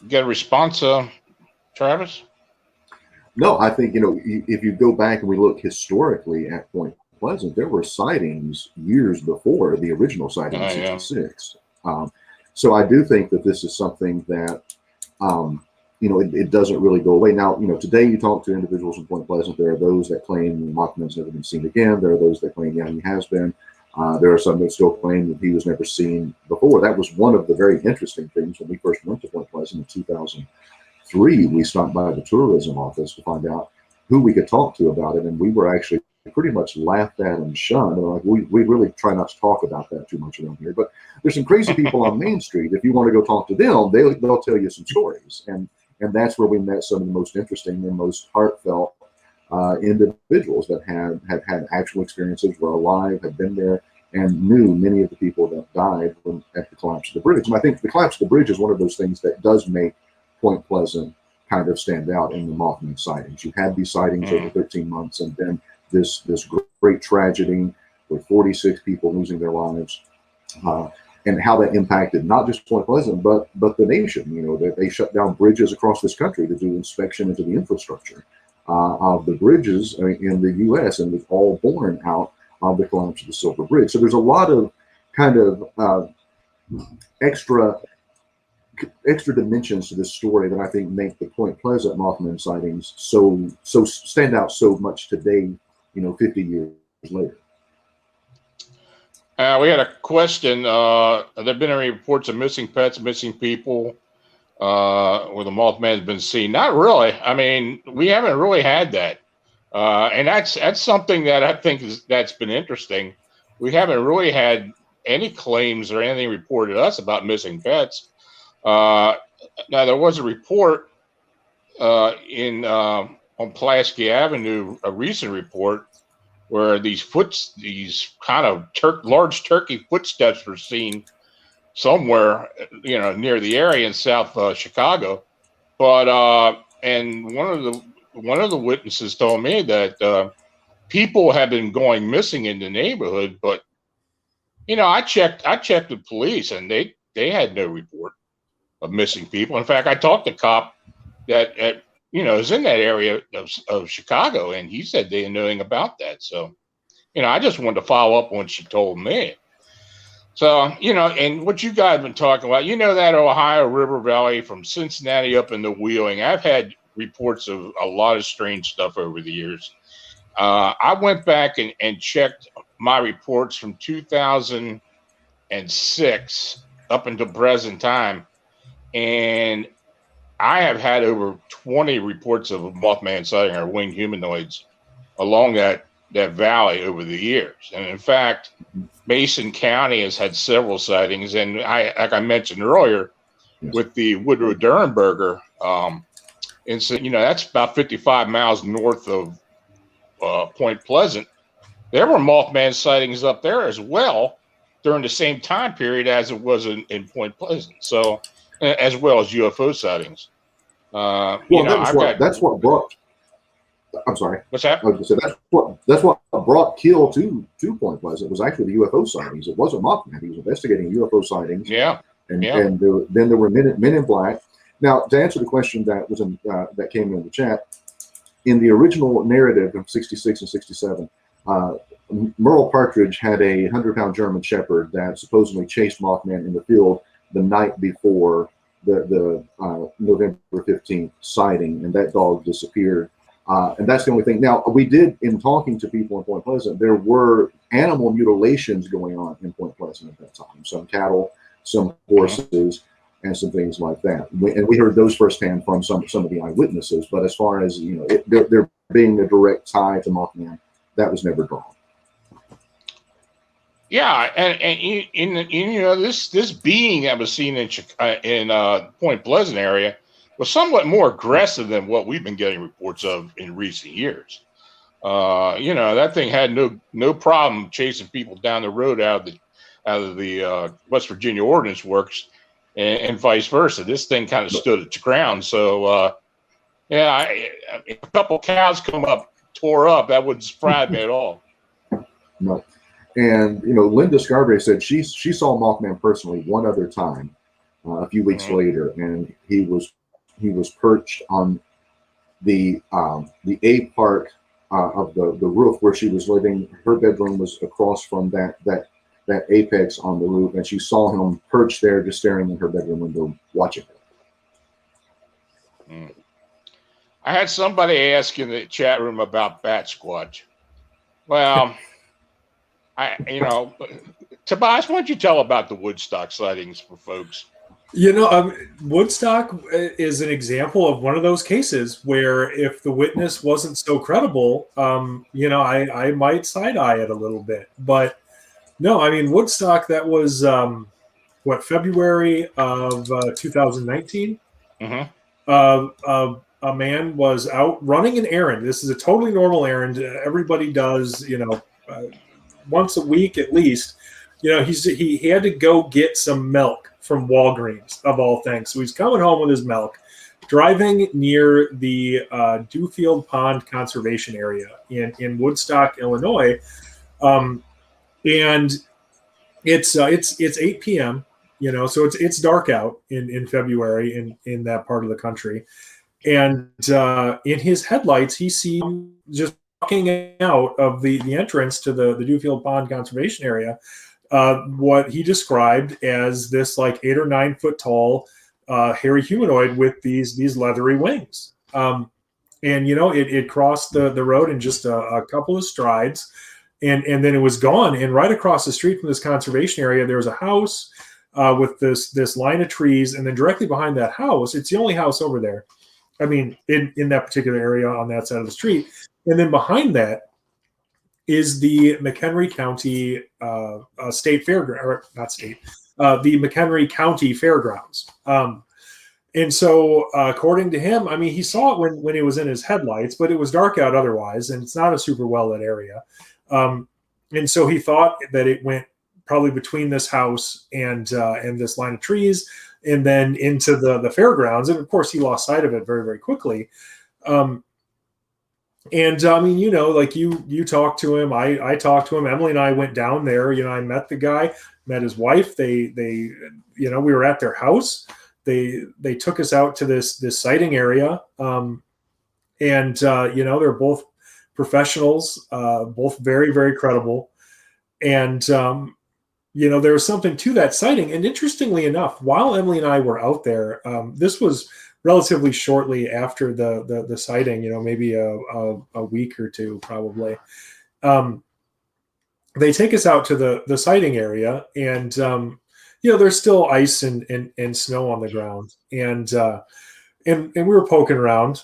S1: Get a response, Travis?
S2: No, I think, if you go back and we look historically at Point Pleasant, there were sightings years before the original sighting in '66. So I do think that this is something that, it doesn't really go away. Now, today you talk to individuals in Point Pleasant, there are those that claim Mothman's never been seen again. There are those that claim, yeah, he has been. There are some that still claim that he was never seen before. That was one of the very interesting things when we first went to Point Pleasant in 2003. We stopped by the tourism office to find out who we could talk to about it, and we were actually pretty much laughed at and shunned. And like, we really try not to talk about that too much around here. But there's some crazy people on Main Street. If you want to go talk to them, they'll tell you some stories, and that's where we met some of the most interesting and most heartfelt individuals that have had actual experiences, were alive, had been there, and knew many of the people that died at the collapse of the bridge. And I think the collapse of the bridge is one of those things that does make Point Pleasant kind of stand out in the Mothman sightings. You had these sightings over 13 months, and then this great tragedy with 46 people losing their lives, and how that impacted not just Point Pleasant, but the nation. They shut down bridges across this country to do inspection into the infrastructure of the bridges in the U.S., and it was all born out of the collapse of the Silver Bridge. So there's a lot of kind of extra dimensions to this story that I think make the Point Pleasant Mothman sightings so stand out so much today, 50 years later.
S1: We had a question. Have there been any reports of missing pets, missing people, where the Mothman has been seen? Not really. I mean, we haven't really had that. And that's something that I think that's been interesting. We haven't really had any claims or anything reported to us about missing pets. Now there was a report on Pulaski Avenue, a recent report where these kind of large turkey footsteps were seen somewhere, near the area in South Chicago. But and one of the witnesses told me that people have been going missing in the neighborhood, but I checked the police, and they had no report of missing people. In fact, I talked to a cop that is in that area of Chicago, and he said they didn't know anything about that. So, I just wanted to follow up on what she told me. So, and what you guys have been talking about, that Ohio River Valley from Cincinnati up into Wheeling, I've had reports of a lot of strange stuff over the years. I went back and checked my reports from 2006 up until present time, and I have had over 20 reports of a Mothman sighting or winged humanoids along that valley over the years. And in fact, Mason County has had several sightings, and like I mentioned earlier, with the Woodrow Durenberger incident, that's about 55 miles north of Point Pleasant. There were Mothman sightings up there as well during the same time period as it was in Point Pleasant. So, as well as UFO sightings.
S2: That's what brought. I'm sorry.
S1: What's that?
S2: I was going to say that's what brought Keel to Point Pleasant. Was actually the UFO sightings. It wasn't Mothman. He was investigating UFO sightings.
S1: Yeah.
S2: And then there were Men in Black. Now, to answer the question that was that came in the chat, in the original narrative of '66 and '67, Merle Partridge had a 100-pound German Shepherd that supposedly chased Mothman in the field the night before the November 15th sighting, and that dog disappeared. And that's the only thing. Now, we did, in talking to people in Point Pleasant, there were animal mutilations going on in Point Pleasant at that time. Some cattle, some horses, and some things like that. And we heard those firsthand from some of the eyewitnesses. But as far as, there being a direct tie to Mothman, that was never drawn.
S1: Yeah, and this being that was seen in Point Pleasant area was somewhat more aggressive than what we've been getting reports of in recent years. That thing had no problem chasing people down the road out of the West Virginia Ordnance Works, and vice versa. This thing kind of stood its ground. So if a couple cows come up, tore up, that wouldn't surprise me at all.
S2: No. And Linda Scarborough said she saw Mothman personally one other time, a few weeks later, and he was perched on the A part of the roof where she was living. Her bedroom was across from that apex on the roof, and she saw him perched there, just staring in her bedroom window, watching her.
S1: I had somebody ask in the chat room about Bat Squatch. Well, Tobias, why don't you tell about the Woodstock sightings for folks?
S3: Woodstock is an example of one of those cases where if the witness wasn't so credible, I might side-eye it a little bit. But no, I mean, Woodstock, that was, February of 2019? Mm-hmm. A man was out running an errand. This is a totally normal errand. Everybody does, once a week at least. He had to go get some milk from Walgreens, of all things. So he's coming home with his milk, driving near the Dewfield Pond Conservation Area in Woodstock, Illinois, and it's 8 p.m. So it's dark out in February in that part of the country, and in his headlights he sees just walking out of the entrance to the Dewfield Pond Conservation Area. What he described as this like 8 or 9 foot tall hairy humanoid with these leathery wings. It crossed the road in just a couple of strides, and then it was gone. And right across the street from this conservation area, there was a house with this line of trees, and then directly behind that house, it's the only house over there. I mean, in that particular area on that side of the street, and then behind that is the McHenry County State Fairground, or not state, the McHenry County Fairgrounds. And so, according to him, I mean, he saw it when it was in his headlights, but it was dark out otherwise, and it's not a super well-lit area. And so he thought that it went probably between this house and this line of trees, and then into the fairgrounds. And of course, he lost sight of it very, very quickly. I mean, like you talked to him, I talked to him. Emily and I went down there. I met the guy, met his wife. They we were at their house. They took us out to this sighting area. They're both professionals, both very, very credible. And there was something to that sighting. And interestingly enough, while Emily and I were out there, this was relatively shortly after the sighting, maybe a week or two, probably. They take us out to the sighting area, and there's still ice and snow on the ground, and we were poking around,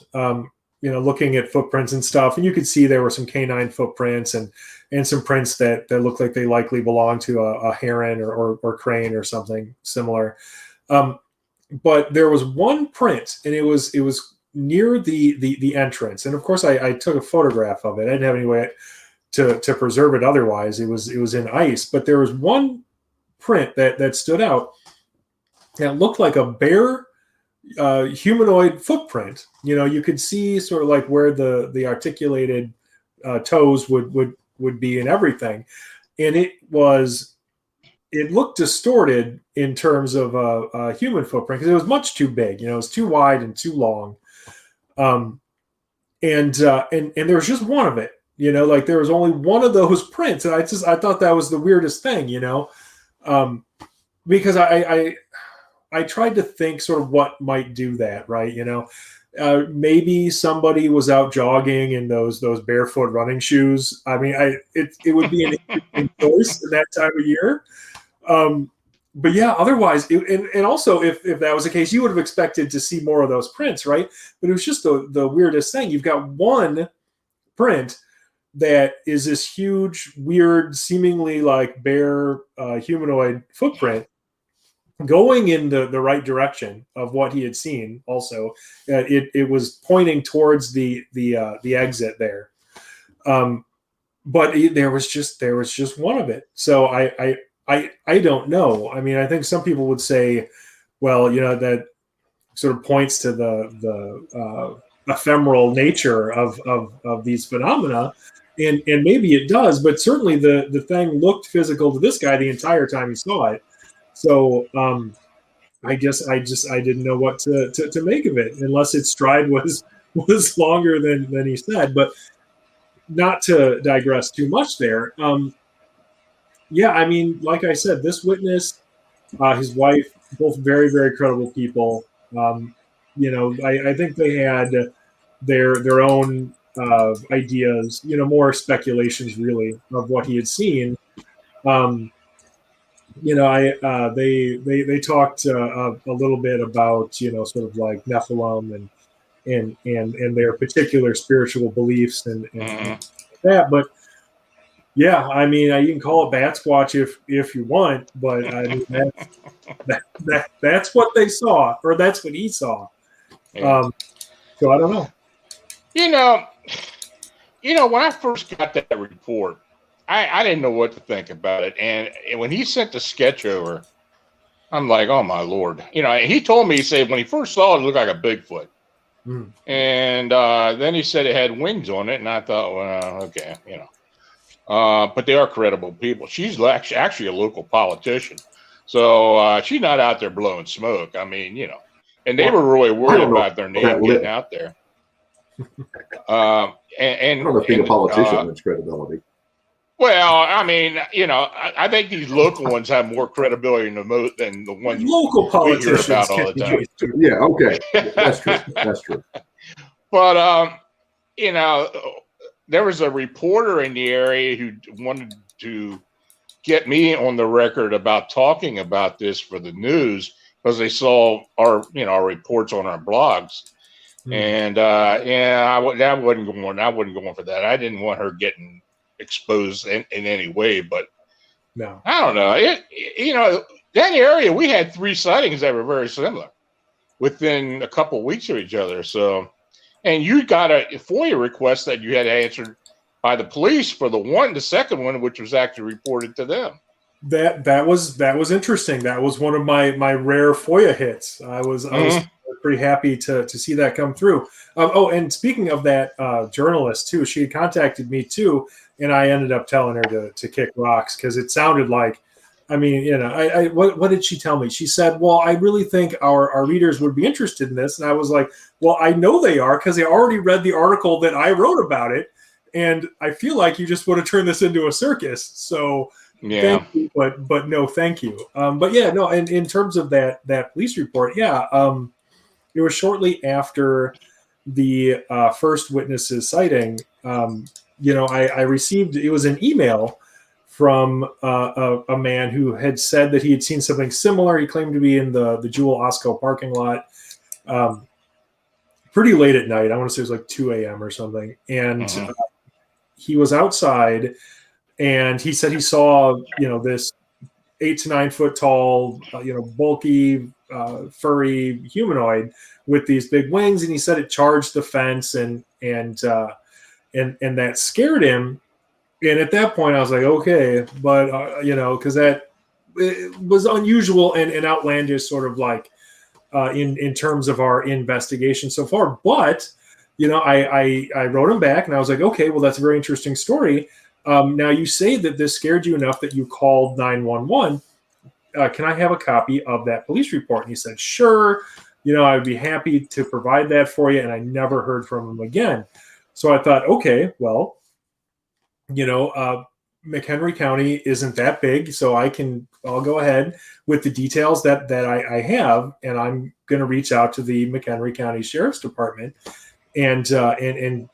S3: looking at footprints and stuff, and you could see there were some canine footprints and some prints that looked like they likely belonged to a heron or crane or something similar. But there was one print, and it was near the entrance. And of course, I took a photograph of it. I didn't have any way to preserve it otherwise. It was in ice. But there was one print that stood out, and it looked like a bare humanoid footprint. You could see sort of like where the articulated toes would be and everything. And it looked distorted in terms of a human footprint because it was much too big. It was too wide and too long. And there was just one of it. Like there was only one of those prints, and I thought that was the weirdest thing. Because I tried to think sort of what might do that, right? Maybe somebody was out jogging in those barefoot running shoes. I mean, it would be an interesting choice in that time of year. But yeah, otherwise, and also if that was the case, you would have expected to see more of those prints, right? But it was just the weirdest thing. You've got one print that is this huge, weird, seemingly like bare humanoid footprint going in the right direction of what he had seen. Also, it was pointing towards the exit there. But there was just one of it. So I don't know. I mean, I think some people would say, well, that sort of points to the ephemeral nature of these phenomena. And maybe it does, but certainly the thing looked physical to this guy the entire time he saw it. So I guess I didn't know what to make of it, unless its stride was longer than he said. But not to digress too much there. Yeah, I mean, like I said, this witness, his wife, both very, very credible people. I think they had their own ideas, more speculations really of what he had seen. They talked a little bit about sort of like Nephilim and their particular spiritual beliefs and that. But yeah, I mean, you can call it bat squatch if you want, but I mean that's what they saw, or that's what he saw.
S1: Yeah.
S3: So I don't know.
S1: When I first got that report, I didn't know what to think about it. And when he sent the sketch over, I'm like, oh my Lord. He told me, he said when he first saw it, it looked like a Bigfoot. And then he said it had wings on it. And I thought, well, okay, but they are credible people. She's actually a local politician. So she's not out there blowing smoke. I mean, and they were really worried about their name getting out there.
S2: I don't know if being a politician wins credibility.
S1: Well, I mean, I think these local ones have more credibility than the ones
S3: local politicians
S1: we hear about all the time.
S2: Yeah, okay, that's true. That's true.
S1: But there was a reporter in the area who wanted to get me on the record about talking about this for the news because they saw our reports on our blogs. And I wasn't going for that. I didn't want her getting exposed in any way, but
S3: no,
S1: I don't know. That area, we had 3 sightings that were very similar within a couple of weeks of each other. So, and you got a FOIA request that you had answered by the police for the second one, which was actually reported to them.
S3: That was interesting. That was one of my rare FOIA hits. I was pretty happy to see that come through. And speaking of that journalist too, she had contacted me too, and I ended up telling her to kick rocks because it sounded like, I mean, what did she tell me? She said, well, I really think our readers would be interested in this. And I was like, well, I know they are because they already read the article that I wrote about it. And I feel like you just want to turn this into a circus. So
S1: yeah,
S3: thank you, but no, thank you. But yeah, no, and in terms of that police report, yeah, it was shortly after the first witness's sighting. I received, it was an email from a man who had said that he had seen something similar. He claimed to be in the Jewel Osco parking lot pretty late at night. I want to say it was like 2 a.m. or something. And he was outside and he said he saw, this 8 to 9 foot tall, bulky, furry humanoid with these big wings. And he said it charged the fence and that scared him. And at that point I was like, okay, but because that it was unusual and outlandish sort of like in terms of our investigation so far. But, I wrote him back and I was like, okay, well, that's a very interesting story. Now you say that this scared you enough that you called 911. Can I have a copy of that police report? And he said, sure. I would be happy to provide that for you. And I never heard from him again. So I thought, okay, well, McHenry County isn't that big, so I'll go ahead with the details that I have, and I'm going to reach out to the McHenry County Sheriff's Department and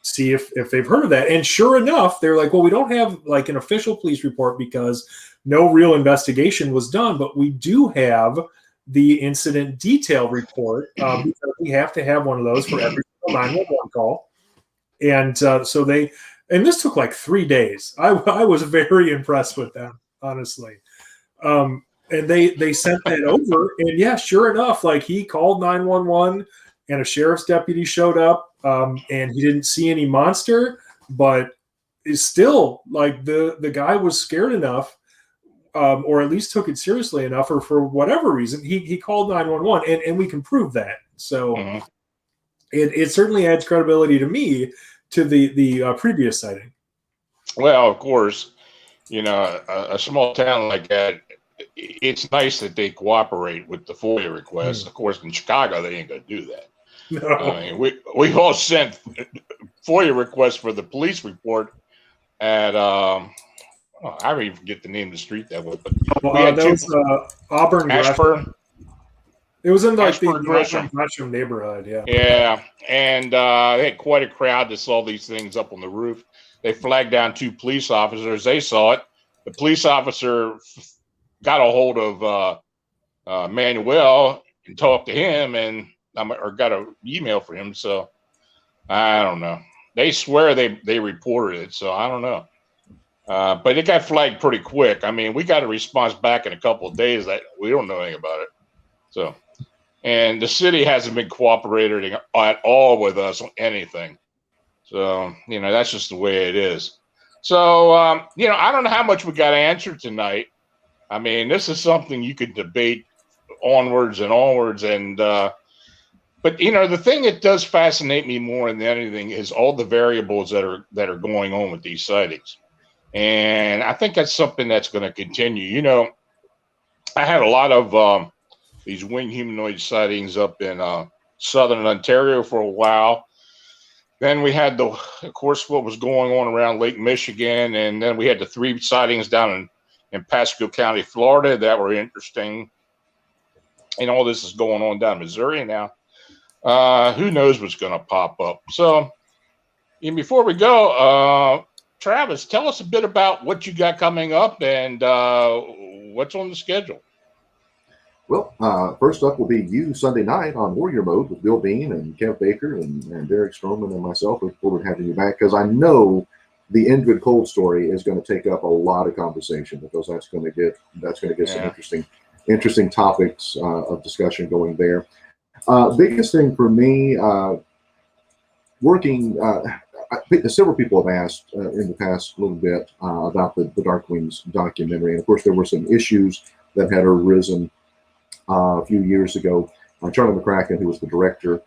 S3: see if they've heard of that. And sure enough, they're like, well, we don't have like an official police report because no real investigation was done, but we do have the incident detail report because we have to have one of those for every 911 call. And so and this took like 3 days. I was very impressed with them, honestly. And they sent that over, and yeah, sure enough, like he called 911, and a sheriff's deputy showed up, and he didn't see any monster, but is still like the guy was scared enough, or at least took it seriously enough, or for whatever reason he called 911, and we can prove that. So
S1: Mhm.
S3: it certainly adds credibility to me to the previous sighting.
S1: Well, of course, a small town like that, it's nice that they cooperate with the FOIA requests. Of course, in Chicago, they ain't gonna do that.
S3: No.
S1: I mean, we all sent FOIA requests for the police report at I don't even forget the name of the street that was, but we had
S3: that was Auburn Gresham.
S1: Ashburn.
S3: It was in like
S1: Ashburn
S3: the
S1: Gresham.
S3: Gresham neighborhood, yeah.
S1: Yeah, and they had quite a crowd that saw these things up on the roof. They flagged down 2 police officers. They saw it. The police officer got a hold of Manuel and talked to him, and or got an email for him. So I don't know. They swear they reported it, so I don't know. But it got flagged pretty quick. I mean, we got a response back in a couple of days that we don't know anything about it. So, and the city hasn't been cooperating at all with us on anything. So, that's just the way it is. So, I don't know how much we got answered tonight. I mean, this is something you could debate onwards and onwards. And, but the thing that does fascinate me more than anything is all the variables that are going on with these sightings. And I think that's something that's going to continue. I had a lot of these winged humanoid sightings up in southern Ontario for a while. Then we had of course, what was going on around Lake Michigan. And then we had the 3 sightings down in Pasco County, Florida, that were interesting. And all this is going on down in Missouri now. Who knows what's going to pop up? So, before we go, Travis, tell us a bit about what you got coming up and what's on the schedule.
S2: Well, first up will be you Sunday night on Warrior Mode with Bill Bean and Kev Baker and Derek Stroman and myself. Look forward to having you back, because I know the Indrid Cold story is going to take up a lot of conversation, because that's going to get some interesting topics of discussion going there. Biggest thing for me, working. I think several people have asked in the past little bit about the Dark Wings documentary, and of course there were some issues that had arisen a few years ago. Charlie McCracken, who was the director,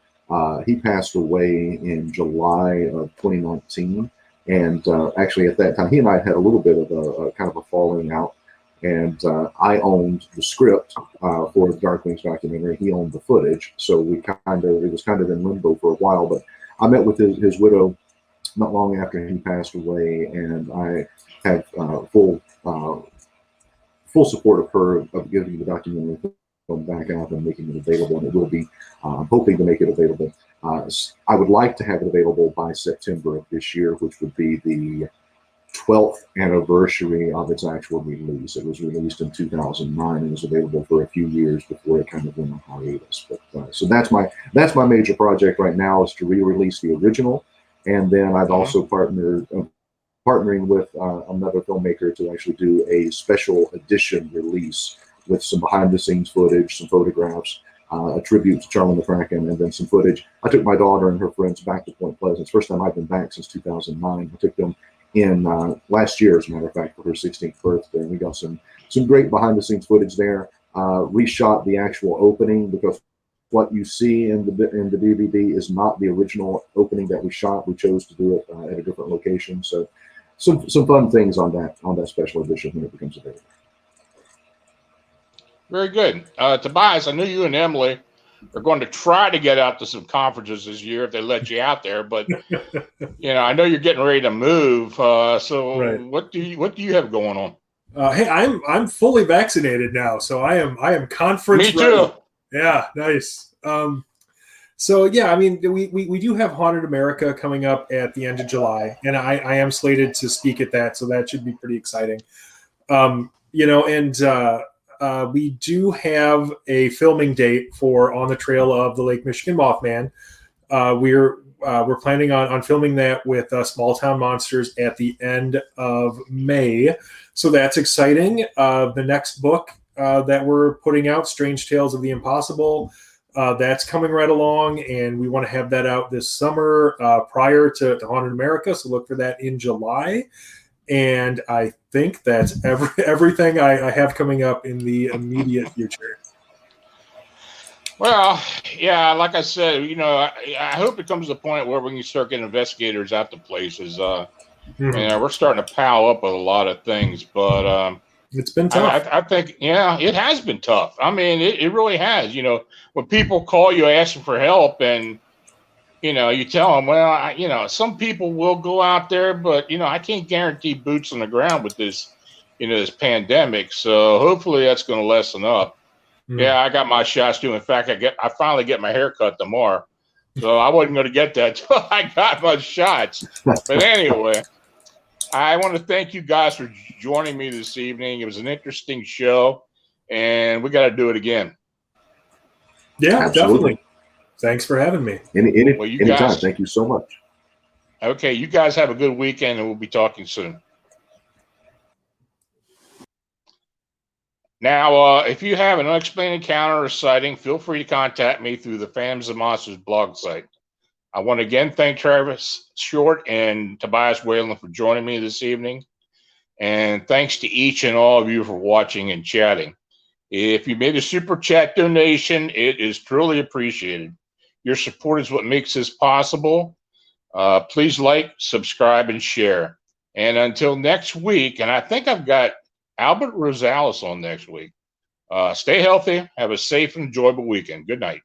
S2: he passed away in July of 2019, and actually at that time he and I had a little bit of a kind of a falling out, and I owned the script for the Dark Wings documentary. He owned the footage, so it was kind of in limbo for a while. But I met with his widow not long after he passed away, and I had full support of her of getting the documentary film back out and making it available, and it will be. I'm hoping to make it available. I would like to have it available by September of this year, which would be the 12th anniversary of its actual release. It was released in 2009 and was available for a few years before it kind of went on hiatus. But so that's my major project right now, is to re-release the original. And then I've also partnering with another filmmaker to actually do a special edition release with some behind-the-scenes footage, some photographs, a tribute to Charlie McCracken, and then some footage. I took my daughter and her friends back to Point Pleasant. First time I've been back since 2009. I took them in last year, as a matter of fact, for her 16th birthday. And we got some great behind-the-scenes footage there. Reshot the actual opening, because what you see in the DVD is not the original opening that we shot. We chose to do it at a different location. So some fun things on that special edition when it becomes available.
S1: Very good. Tobias, I know you and Emily are going to try to get out to some conferences this year if they let you out there, but I know you're getting ready to move. So right. What do you have going on?
S3: Hey, I'm fully vaccinated now, so I am conference
S1: ready. Me too.
S3: Yeah, nice. So yeah, I mean, we do have Haunted America coming up at the end of July, and I am slated to speak at that, so that should be pretty exciting. We do have a filming date for On the Trail of the Lake Michigan Mothman. We're planning on filming that with Small Town Monsters at the end of May, so that's exciting. The next book that we're putting out, Strange Tales of the Impossible, that's coming right along, and we want to have that out this summer prior to Haunted America. So look for that in July. And I think that's everything I have coming up in the immediate future.
S1: Well, yeah, like I said, I hope it comes to the point where we can start getting investigators out to places. We're starting to pile up with a lot of things, but
S3: it's been tough.
S1: I think, yeah, it has been tough. I mean, it really has. When people call you asking for help, and you tell them, well, some people will go out there, but I can't guarantee boots on the ground with this, this pandemic. So hopefully that's going to lessen up. Yeah, I got my shots too. In fact, I finally get my hair cut tomorrow. So I wasn't going to get that till I got my shots. But anyway, I want to thank you guys for joining me this evening. It was an interesting show, and we got to do it again.
S3: Yeah,
S2: absolutely.
S3: Definitely. Thanks for having me.
S2: Anytime. Thank you so much.
S1: Okay, you guys have a good weekend, and we'll be talking soon. Now, if you have an unexplained encounter or sighting, feel free to contact me through the Phantoms and Monsters blog site. I want to again thank Travis Short and Tobias Whalen for joining me this evening. And thanks to each and all of you for watching and chatting. If you made a super chat donation, it is truly appreciated. Your support is what makes this possible. Please like, subscribe, and share. And until next week, and I think I've got Albert Rosales on next week. Stay healthy. Have a safe and enjoyable weekend. Good night.